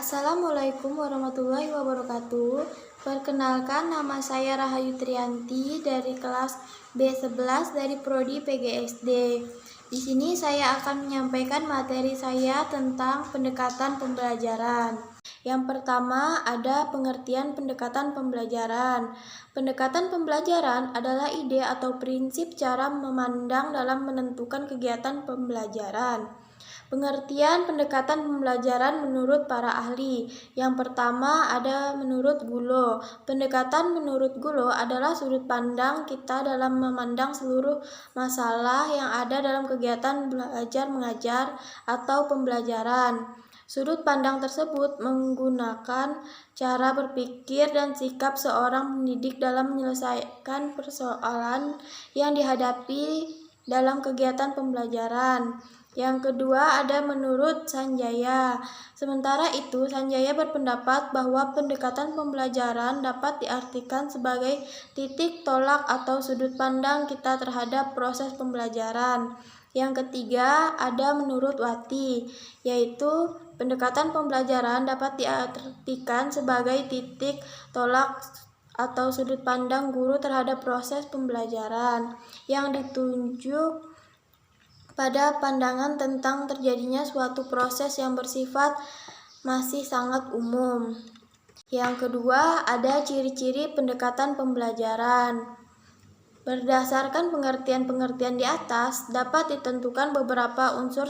Assalamualaikum warahmatullahi wabarakatuh. Perkenalkan, nama saya Rahayu Trianti dari kelas B11 dari Prodi PGSD. Di sini saya akan menyampaikan materi saya tentang pendekatan pembelajaran. Yang pertama ada pengertian pendekatan pembelajaran. Pendekatan pembelajaran adalah ide atau prinsip cara memandang dalam menentukan kegiatan pembelajaran. Pengertian pendekatan pembelajaran menurut para ahli. Yang pertama ada menurut Gulo. Pendekatan menurut Gulo adalah sudut pandang kita dalam memandang seluruh masalah yang ada dalam kegiatan belajar mengajar atau pembelajaran. Sudut pandang tersebut menggunakan cara berpikir dan sikap seorang pendidik dalam menyelesaikan persoalan yang dihadapi dalam kegiatan pembelajaran. Yang kedua ada menurut Sanjaya. Sementara itu, Sanjaya berpendapat bahwa pendekatan pembelajaran dapat diartikan sebagai titik tolak atau sudut pandang kita terhadap proses pembelajaran. Yang ketiga ada menurut Wati, yaitu pendekatan pembelajaran dapat diartikan sebagai titik tolak atau sudut pandang guru terhadap proses pembelajaran yang ditunjuk pada pandangan tentang terjadinya suatu proses yang bersifat masih sangat umum. Yang kedua, ada ciri-ciri pendekatan pembelajaran. Berdasarkan pengertian-pengertian di atas, dapat ditentukan beberapa unsur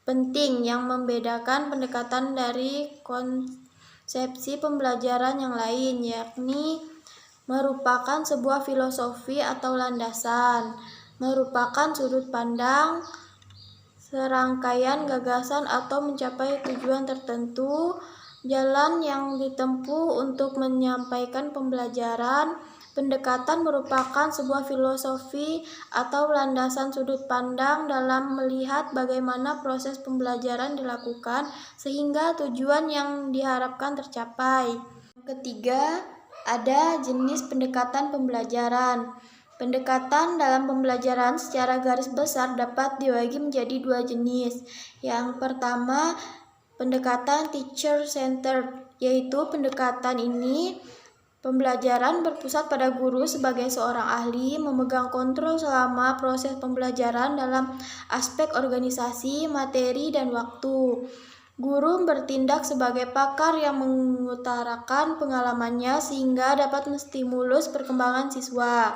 penting yang membedakan pendekatan dari konsepsi pembelajaran yang lain, yakni merupakan sebuah filosofi atau landasan, merupakan sudut pandang, serangkaian gagasan atau mencapai tujuan tertentu, jalan yang ditempuh untuk menyampaikan pembelajaran. Pendekatan merupakan sebuah filosofi atau landasan sudut pandang dalam melihat bagaimana proses pembelajaran dilakukan sehingga tujuan yang diharapkan tercapai. Ketiga, ada jenis pendekatan pembelajaran. Pendekatan dalam pembelajaran secara garis besar dapat dibagi menjadi dua jenis. Yang pertama, pendekatan teacher-centered, yaitu pendekatan ini pembelajaran berpusat pada guru sebagai seorang ahli, memegang kontrol selama proses pembelajaran dalam aspek organisasi, materi, dan waktu. Guru bertindak sebagai pakar yang mengutarakan pengalamannya sehingga dapat menstimulus perkembangan siswa.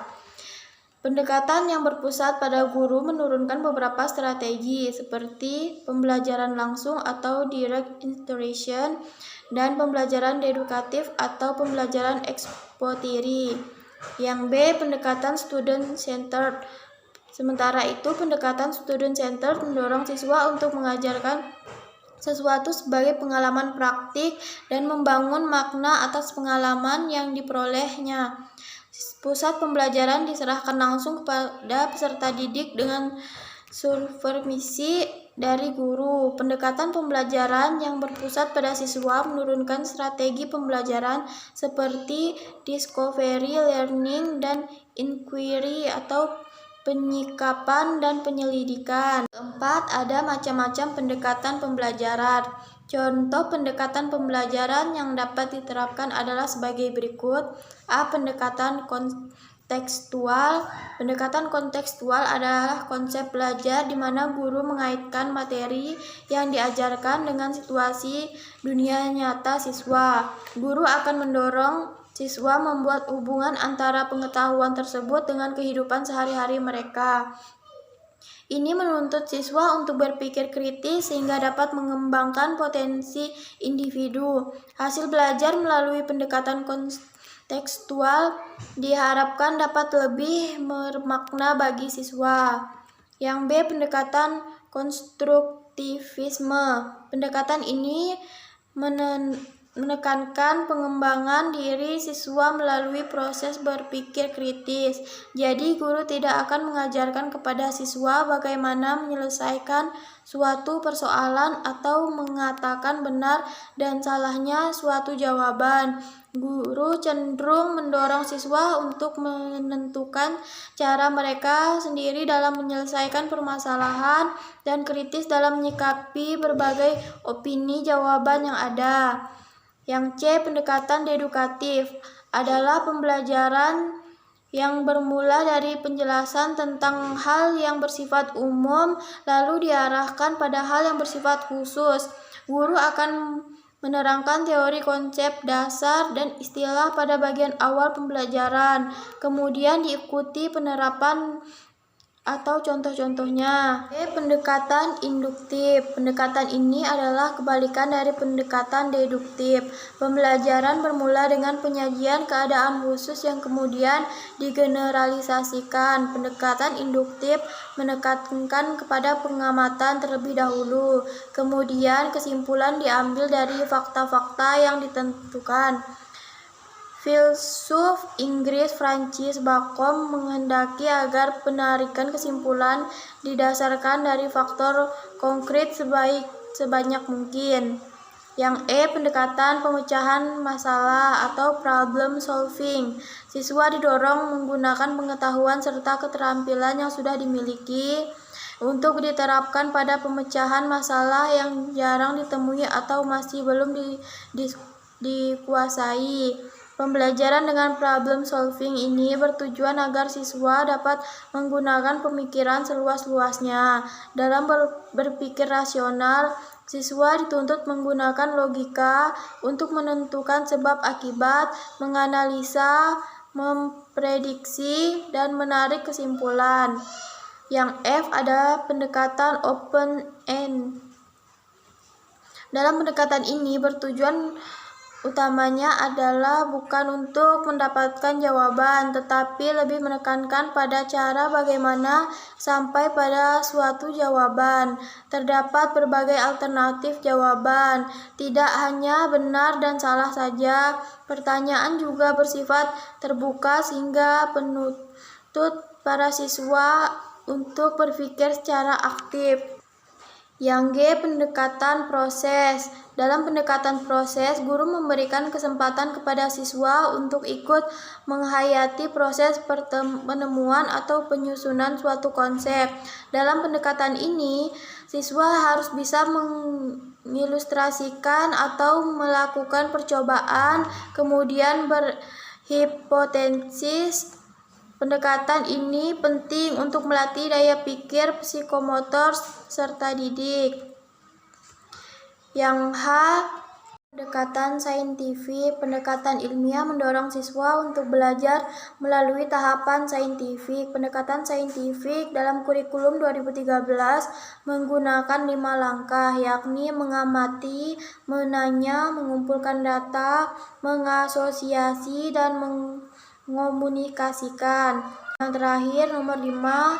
Pendekatan yang berpusat pada guru menurunkan beberapa strategi seperti pembelajaran langsung atau direct instruction dan pembelajaran dedukatif atau pembelajaran ekspositiri. Yang B, pendekatan student centered. Sementara itu, pendekatan student centered mendorong siswa untuk mengajarkan sesuatu sebagai pengalaman praktik dan membangun makna atas pengalaman yang diperolehnya. Pusat pembelajaran diserahkan langsung kepada peserta didik dengan supervisi dari guru. Pendekatan pembelajaran yang berpusat pada siswa menurunkan strategi pembelajaran seperti discovery, learning, dan inquiry atau penyikapan dan penyelidikan. Keempat, ada macam-macam pendekatan pembelajaran. Contoh pendekatan pembelajaran yang dapat diterapkan adalah sebagai berikut. A. Pendekatan kontekstual. Pendekatan kontekstual adalah konsep belajar di mana guru mengaitkan materi yang diajarkan dengan situasi dunia nyata siswa. Guru akan mendorong siswa membuat hubungan antara pengetahuan tersebut dengan kehidupan sehari-hari mereka. Ini menuntut siswa untuk berpikir kritis sehingga dapat mengembangkan potensi individu. Hasil belajar melalui pendekatan kontekstual diharapkan dapat lebih bermakna bagi siswa. Yang B, pendekatan konstruktivisme. Pendekatan ini menekankan pengembangan diri siswa melalui proses berpikir kritis. Jadi, guru tidak akan mengajarkan kepada siswa bagaimana menyelesaikan suatu persoalan atau mengatakan benar dan salahnya suatu jawaban. Guru cenderung mendorong siswa untuk menentukan cara mereka sendiri dalam menyelesaikan permasalahan dan kritis dalam menyikapi berbagai opini jawaban yang ada. Yang C, pendekatan dedukatif adalah pembelajaran yang bermula dari penjelasan tentang hal yang bersifat umum lalu diarahkan pada hal yang bersifat khusus. Guru akan menerangkan teori konsep dasar dan istilah pada bagian awal pembelajaran, kemudian diikuti penerapan atau contoh-contohnya. Pendekatan induktif. Pendekatan ini adalah kebalikan dari pendekatan deduktif. Pembelajaran bermula dengan penyajian keadaan khusus yang kemudian digeneralisasikan. Pendekatan induktif menekankan kepada pengamatan terlebih dahulu, kemudian kesimpulan diambil dari fakta-fakta yang ditentukan. Filsuf Inggris Francis Bacon menghendaki agar penarikan kesimpulan didasarkan dari faktor konkret sebanyak mungkin. Yang E, pendekatan pemecahan masalah atau problem solving. Siswa didorong menggunakan pengetahuan serta keterampilan yang sudah dimiliki untuk diterapkan pada pemecahan masalah yang jarang ditemui atau masih belum dikuasai. Pembelajaran dengan problem solving ini bertujuan agar siswa dapat menggunakan pemikiran seluas-luasnya. Dalam berpikir rasional, siswa dituntut menggunakan logika untuk menentukan sebab akibat, menganalisa, memprediksi, dan menarik kesimpulan. Yang F ada pendekatan open-end. Dalam pendekatan ini bertujuan utamanya adalah bukan untuk mendapatkan jawaban, tetapi lebih menekankan pada cara bagaimana sampai pada suatu jawaban. Terdapat berbagai alternatif jawaban, tidak hanya benar dan salah saja. Pertanyaan juga bersifat terbuka sehingga penuntut para siswa untuk berpikir secara aktif. Yang G, pendekatan proses. Dalam pendekatan proses, guru memberikan kesempatan kepada siswa untuk ikut menghayati proses penemuan atau penyusunan suatu konsep. Dalam pendekatan ini, siswa harus bisa mengilustrasikan atau melakukan percobaan, kemudian berhipotesis. Pendekatan ini penting untuk melatih daya pikir psikomotor serta didik. Yang H, pendekatan saintifik. Pendekatan ilmiah mendorong siswa untuk belajar melalui tahapan saintifik. Pendekatan saintifik dalam kurikulum 2013 menggunakan 5 langkah, yakni mengamati, menanya, mengumpulkan data, mengasosiasi, dan mengomunikasikan. Yang terakhir, nomor 5,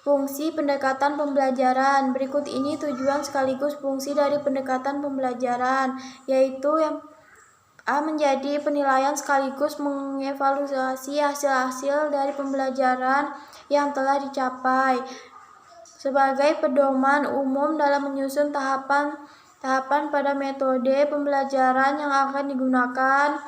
fungsi pendekatan pembelajaran. Berikut ini tujuan sekaligus fungsi dari pendekatan pembelajaran, yaitu yang A, menjadi penilaian sekaligus mengevaluasi hasil-hasil dari pembelajaran yang telah dicapai sebagai pedoman umum dalam menyusun tahapan pada metode pembelajaran yang akan digunakan,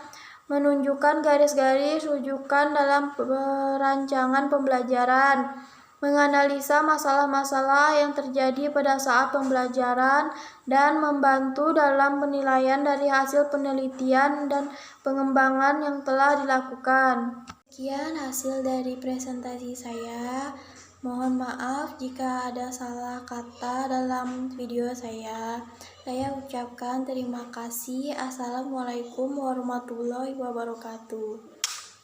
menunjukkan garis-garis rujukan dalam perancangan pembelajaran, menganalisa masalah-masalah yang terjadi pada saat pembelajaran, dan membantu dalam penilaian dari hasil penelitian dan pengembangan yang telah dilakukan. Sekian hasil dari presentasi saya. Mohon maaf jika ada salah kata dalam video saya. Saya ucapkan terima kasih. Assalamualaikum warahmatullahi wabarakatuh.